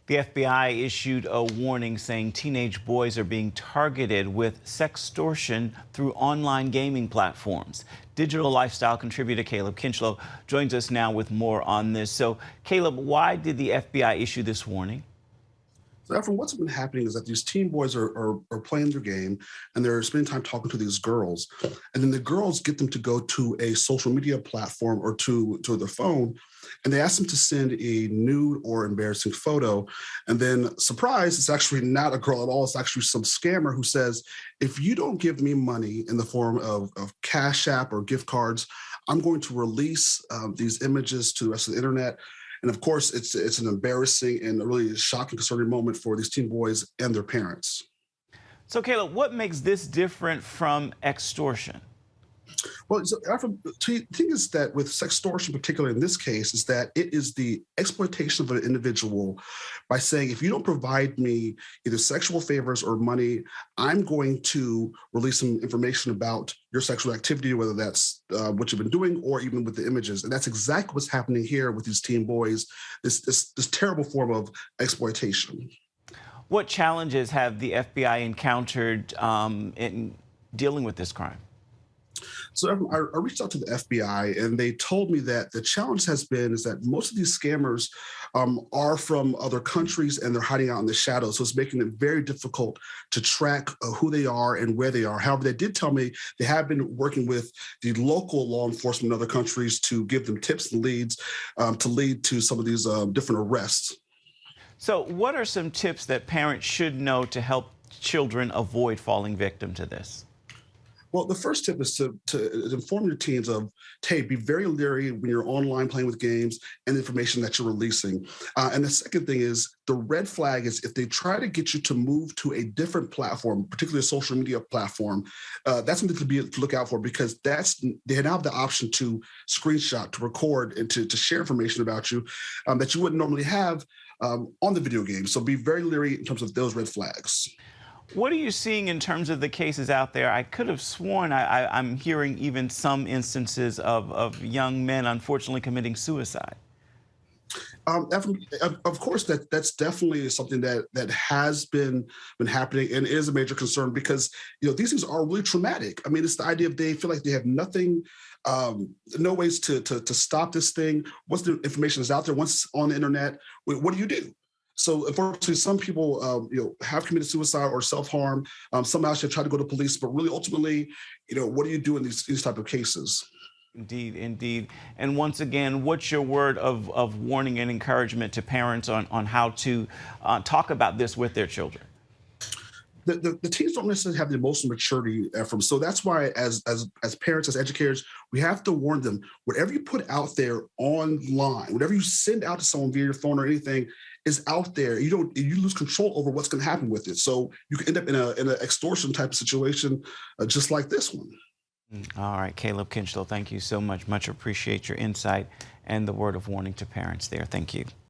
The FBI issued a warning saying teenage boys are being targeted with sextortion through online gaming platforms. Digital lifestyle contributor Caleb Kinchlow joins us now with more on this. So, Caleb, why did the FBI issue this warning? So, Efren, what's been happening is that these teen boys are playing their game and they're spending time talking to these girls. And then the girls get them to go to a social media platform or to their phone, and they ask them to send a nude or embarrassing photo. And then, surprise, it's actually not a girl at all. It's actually some scammer who says, if you don't give me money in the form of Cash App or gift cards, I'm going to release these images to the rest of the internet. And of course, it's an embarrassing and a really shocking, concerning moment for these teen boys and their parents. So, Caleb, what makes this different from extortion? Well, so, the thing is that with sextortion, particularly in this case, is that it is the exploitation of an individual by saying, if you don't provide me either sexual favors or money, I'm going to release some information about your sexual activity, whether that's what you've been doing or even with the images. And that's exactly what's happening here with these teen boys, this terrible form of exploitation. What challenges have the FBI encountered in dealing with this crime? So I reached out to the FBI, and they told me that the challenge has been is that most of these scammers are from other countries and they're hiding out in the shadows. So it's making it very difficult to track who they are and where they are. However, they did tell me they have been working with the local law enforcement in other countries to give them tips and leads to lead to some of these different arrests. So, what are some tips that parents should know to help children avoid falling victim to this? Well, the first tip is to inform your teens of, hey, be very leery when you're online playing with games and the information that you're releasing. And the second thing is the red flag is if they try to get you to move to a different platform, particularly a social media platform, that's something to look out for, because they now have the option to screenshot, to record, and to share information about you that you wouldn't normally have on the video game. So be very leery in terms of those red flags. What are you seeing in terms of the cases out there? I could have sworn I'm hearing even some instances of young men unfortunately committing suicide. Of course, that's definitely something that has been happening and is a major concern, because these things are really traumatic. I mean, it's the idea of they feel like they have nothing, no ways to stop this thing. Once the information is out there, once it's on the internet, what do you do? So unfortunately, some people, have committed suicide or self-harm. Some actually have tried to go to police, but really, ultimately, what do you do in these type of cases? Indeed, indeed. And once again, what's your word of warning and encouragement to parents on how to talk about this with their children? The teens don't necessarily have the emotional maturity from. So that's why, as parents, as educators, we have to warn them. Whatever you put out there online, whatever you send out to someone via your phone or anything, is out there. You lose control over what's going to happen with it. So you can end up in an extortion type of situation, just like this one. All right, Caleb Kinchlow, thank you so much. Much appreciate your insight and the word of warning to parents there. Thank you.